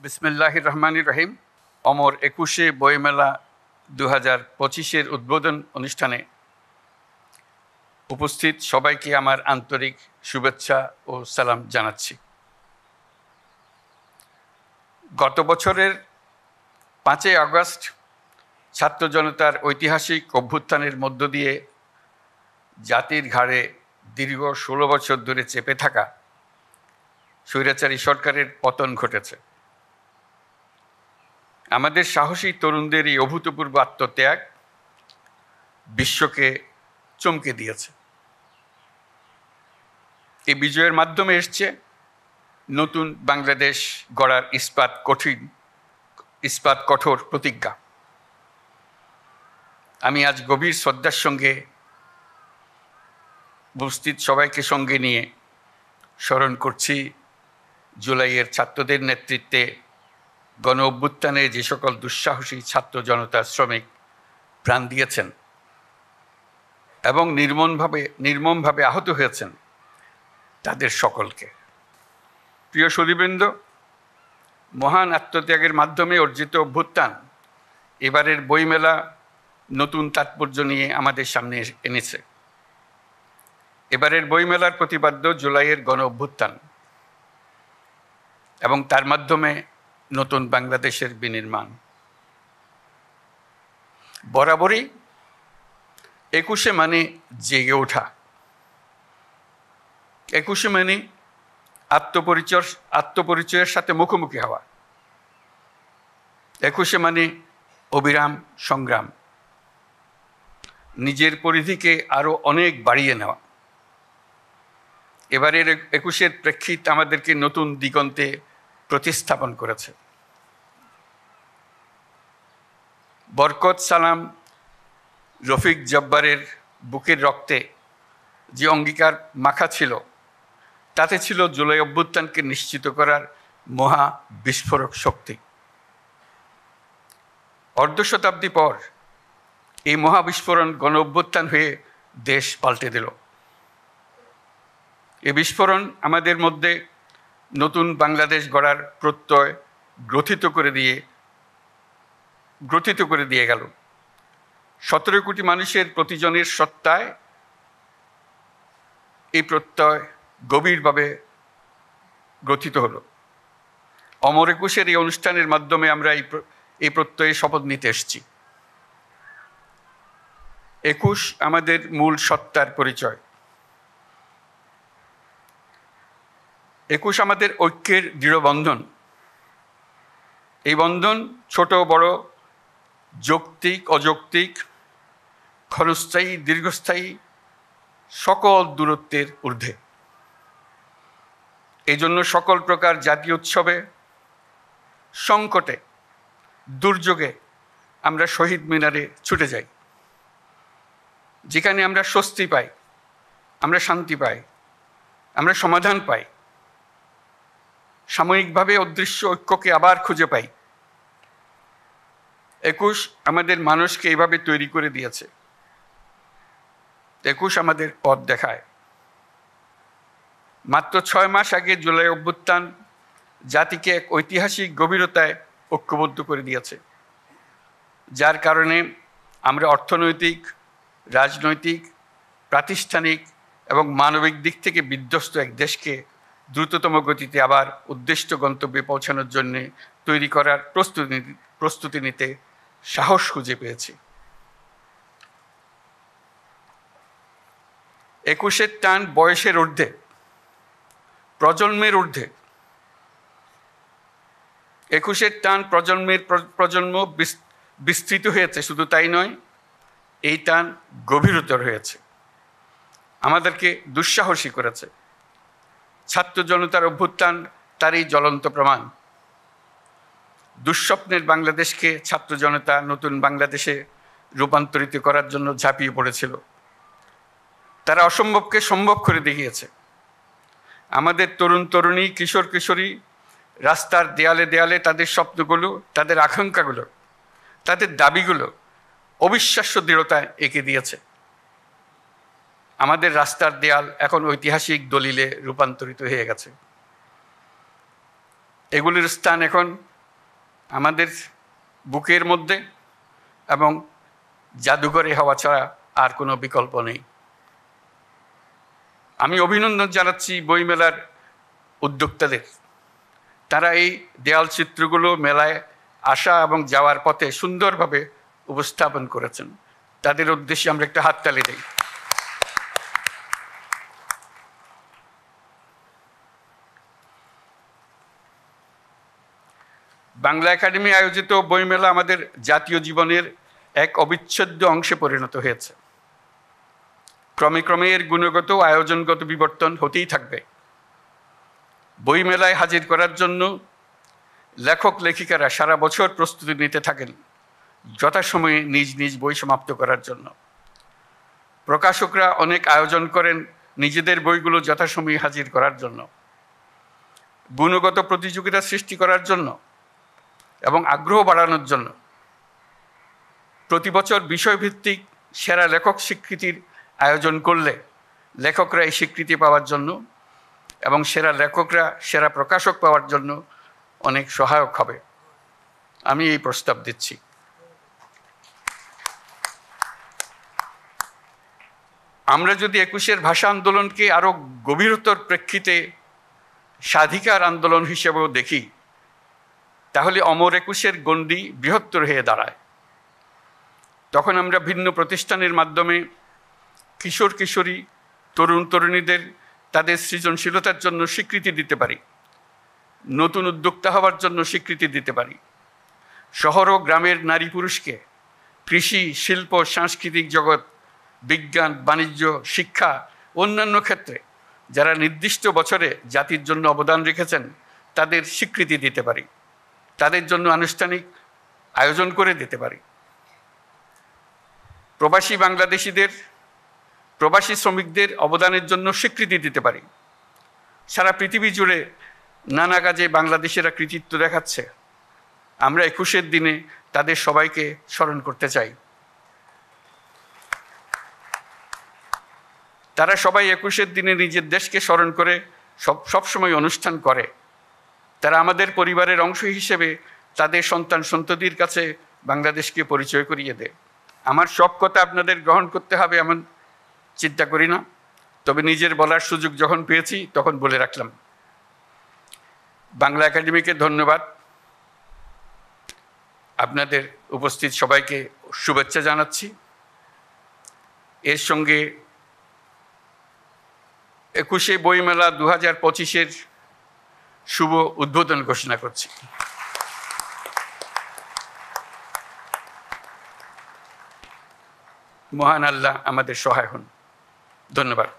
বিসমিল্লাহির রহমানির রহিম। অমর ২১শে বইমেলা ২০২৫-এর উদ্বোধন অনুষ্ঠানে উপস্থিত সবাইকে আমার আন্তরিক শুভেচ্ছা ও সালাম জানাচ্ছি। গত বছরের ৫ই আগস্ট ছাত্র জনতার ঐতিহাসিক অভ্যুত্থানের মধ্য দিয়ে জাতির ঘাড়ে দীর্ঘ ১৬ বছর ধরে চেপে থাকা স্বৈরাচারী সরকারের পতন ঘটেছে। আমাদের সাহসী তরুণদের এই অভূতপূর্ব আত্মত্যাগ বিশ্বকে চমকে দিয়েছে। এই বিজয়ের মাধ্যমে এসছে নতুন বাংলাদেশ গড়ার ইস্পাত কঠোর প্রতিজ্ঞা। আমি আজ গভীর শ্রদ্ধার সঙ্গে উপস্থিত সবাইকে সঙ্গে নিয়ে স্মরণ করছি জুলাইয়ের ছাত্রদের নেতৃত্বে গণ অভ্যুত্থানে যে সকল দুঃসাহসী ছাত্র জনতা শ্রমিক প্রাণ দিয়েছেন এবং নির্মমভাবে আহত হয়েছেন তাদের সকলকে। প্রিয় সুধীবৃন্দ, মহান আত্মত্যাগের মাধ্যমে অর্জিত অভ্যুত্থান এবারের বইমেলা নতুন তাৎপর্য নিয়ে আমাদের সামনে এনেছে। এবারের বইমেলার প্রতিপাদ্য জুলাইয়ের গণ অভ্যুত্থান এবং তার মাধ্যমে নতুন বাংলাদেশের বিনির্মাণ। বরাবরই ২১শে মানে জেগে ওঠা, ২১শে মানে আত্মপরিচয়ের সাথে মুখোমুখি হওয়া, ২১শে মানে অবিরাম সংগ্রাম, নিজের পরিধিকে আরও অনেক বাড়িয়ে নেওয়া। এবারের ২১শের প্রেক্ষিত আমাদেরকে নতুন দিগন্তে প্রতিস্থাপন করেছে। বরকত সালাম রফিক জব্বারের বুকের রক্তে যে অঙ্গীকার মাখা ছিল তাতে ছিল জুলাই অভ্যুত্থানকে নিশ্চিত করার মহা বিস্ফোরক শক্তি। অর্ধ শতাব্দী পর এই মহাবিস্ফোরণ গণ অভ্যুত্থান হয়ে দেশ পাল্টে দিল। এই বিস্ফোরণ আমাদের মধ্যে নতুন বাংলাদেশ গড়ার প্রত্যয় গ্রথিত করে দিয়ে গেল। ১৭ কোটি মানুষের প্রতিজনের সত্তায় এই প্রত্যয় গভীরভাবে গ্রথিত হলো। অমর ২১-এর এই অনুষ্ঠানের মাধ্যমে আমরা এই প্রত্যয়ে শপথ নিতে এসেছি। ২১ আমাদের মূল সত্তার পরিচয়। ২১ আমাদের ঐক্যের দৃঢ় বন্ধন। এই বন্ধন ছোট বড়, যৌক্তিক অযৌক্তিক, ক্ষণস্থায়ী দীর্ঘস্থায়ী সকল দূরত্বের ঊর্ধ্বে। এই জন্য সকল প্রকার জাতীয় উৎসবে, সংকটে, দুর্যোগে আমরা শহীদ মিনারে ছুটে যাই। যেখানে আমরা স্বস্তি পাই, আমরা শান্তি পাই, আমরা সমাধান পাই, সাময়িকভাবে অদৃশ্য ঐক্যকে আবার খুঁজে পাই। ২১ আমাদের মানুষকে এইভাবে তৈরি করে দিয়েছে। ২১ আমাদের পথ দেখায়। মাত্র ৬ মাস আগে জুলাই অভ্যুত্থান জাতিকে এক ঐতিহাসিক গভীরতায় ঐক্যবদ্ধ করে দিয়েছে, যার কারণে আমরা অর্থনৈতিক, রাজনৈতিক, প্রাতিষ্ঠানিক এবং মানবিক দিক থেকে বিধ্বস্ত এক দেশকে দ্রুততম গতিতে আবার উদ্দিষ্ট গন্তব্যে পৌঁছানোর জন্য তৈরি করার প্রস্তুতি নিতে সাহস খুঁজে পেয়েছি। ২১-এর টান বয়সের ঊর্ধ্বে, প্রজন্মের ঊর্ধ্বে। ২১-এর টান প্রজন্ম বিস্তৃত হয়েছে, শুধু তাই নয়, এই টান গভীরতর হয়েছে, আমাদেরকে দুঃসাহসী করেছে। ছাত্র জনতার অভ্যুত্থান তারই জ্বলন্ত প্রমাণ। দুঃস্বপ্নের বাংলাদেশকে ছাত্র জনতা নতুন বাংলাদেশে রূপান্তরিত করার জন্য ঝাঁপিয়ে পড়েছিল। তারা অসম্ভবকে সম্ভব করে দেখিয়েছে। আমাদের তরুণ তরুণী, কিশোর কিশোরী রাস্তার দেয়ালে দেয়ালে তাদের স্বপ্নগুলো, তাদের আকাঙ্ক্ষাগুলো, তাদের দাবিগুলো অবিশ্বাস্য দৃঢ়তায় এঁকে দিয়েছে। আমাদের রাস্তার দেয়াল এখন ঐতিহাসিক দলিলে রূপান্তরিত হয়ে গেছে। এগুলির স্থান এখন আমাদের বুকের মধ্যে এবং জাদুঘরে হওয়া ছাড়া আর কোনো বিকল্প নেই। আমি অভিনন্দন জানাচ্ছি বইমেলার উদ্যোক্তাদের। তারা এই দেয়াল চিত্রগুলো মেলায় আসা এবং যাওয়ার পথে সুন্দরভাবে উপস্থাপন করেছেন। তাদের উদ্দেশ্যে আমরা একটা হাততালি দিই। বাংলা একাডেমি আয়োজিত বইমেলা আমাদের জাতীয় জীবনের এক অবিচ্ছেদ্য অংশে পরিণত হয়েছে। ক্রমে ক্রমে এর গুণগত আয়োজনগত বিবর্তন হতেই থাকবে। বইমেলায় হাজির করার জন্য লেখক লেখিকারা সারা বছর প্রস্তুতি নিতে থাকেন যথাসময়ে নিজ নিজ বই সমাপ্ত করার জন্য। প্রকাশকরা অনেক আয়োজন করেন নিজেদের বইগুলো যথাসময়ে হাজির করার জন্য, গুণগত প্রতিযোগিতা সৃষ্টি করার জন্য এবং আগ্রহ বাড়ানোর জন্য। প্রতি বছর বিষয়ভিত্তিক সেরা লেখক স্বীকৃতির আয়োজন করলে লেখকরা এই স্বীকৃতি পাওয়ার জন্য এবং সেরা লেখকরা সেরা প্রকাশক পাওয়ার জন্য অনেক সহায়ক হবে। আমি এই প্রস্তাব দিচ্ছি। আমরা যদি ২১-এর ভাষা আন্দোলনকে আরও গভীরতর প্রেক্ষিতে স্বাধিকার আন্দোলন হিসেবেও দেখি, তাহলে অমর ২১-এর গণ্ডি বৃহত্তর হয়ে দাঁড়ায়। তখন আমরা ভিন্ন প্রতিষ্ঠানের মাধ্যমে কিশোর কিশোরী, তরুণ তরুণীদের তাদের সৃজনশীলতার জন্য স্বীকৃতি দিতে পারি, নতুন উদ্যোক্তা হওয়ার জন্য স্বীকৃতি দিতে পারি। শহর ও গ্রামের নারী পুরুষকে কৃষি, শিল্প, সাংস্কৃতিক জগৎ, বিজ্ঞান, বাণিজ্য, শিক্ষা, অন্যান্য ক্ষেত্রে যারা নির্দিষ্ট বছরে জাতির জন্য অবদান রেখেছেন তাদের স্বীকৃতি দিতে পারি, তাদের জন্য আনুষ্ঠানিক আয়োজন করে দিতে পারি। প্রবাসী বাংলাদেশিদের, প্রবাসী শ্রমিকদের অবদানের জন্য স্বীকৃতি দিতে পারি। সারা পৃথিবী জুড়ে নানা কাজে বাংলাদেশিরা কৃতিত্ব দেখাচ্ছে। আমরা ২১-এর দিনে তাদের সবাইকে স্মরণ করতে চাই। তারা সবাই ২১-এর দিনে নিজের দেশকে স্মরণ করে সবসময় অনুষ্ঠান করে। তারা আমাদের পরিবারের অংশ হিসেবে তাদের সন্তান সন্ততির কাছে বাংলাদেশকে পরিচয় করিয়ে দেয়। আমার সব কথা আপনাদের গ্রহণ করতে হবে এমন চিন্তা করি না, তবে নিজের বলার সুযোগ যখন পেয়েছি তখন বলে রাখলাম। বাংলা একাডেমিকে ধন্যবাদ। আপনাদের উপস্থিত সবাইকে শুভেচ্ছা জানাচ্ছি। এর সঙ্গে ২১শে বইমেলা ২০২৫-এর শুভ উদ্বোধন ঘোষণা করছি। মহান আল্লাহ আমাদের সহায় হন। ধন্যবাদ।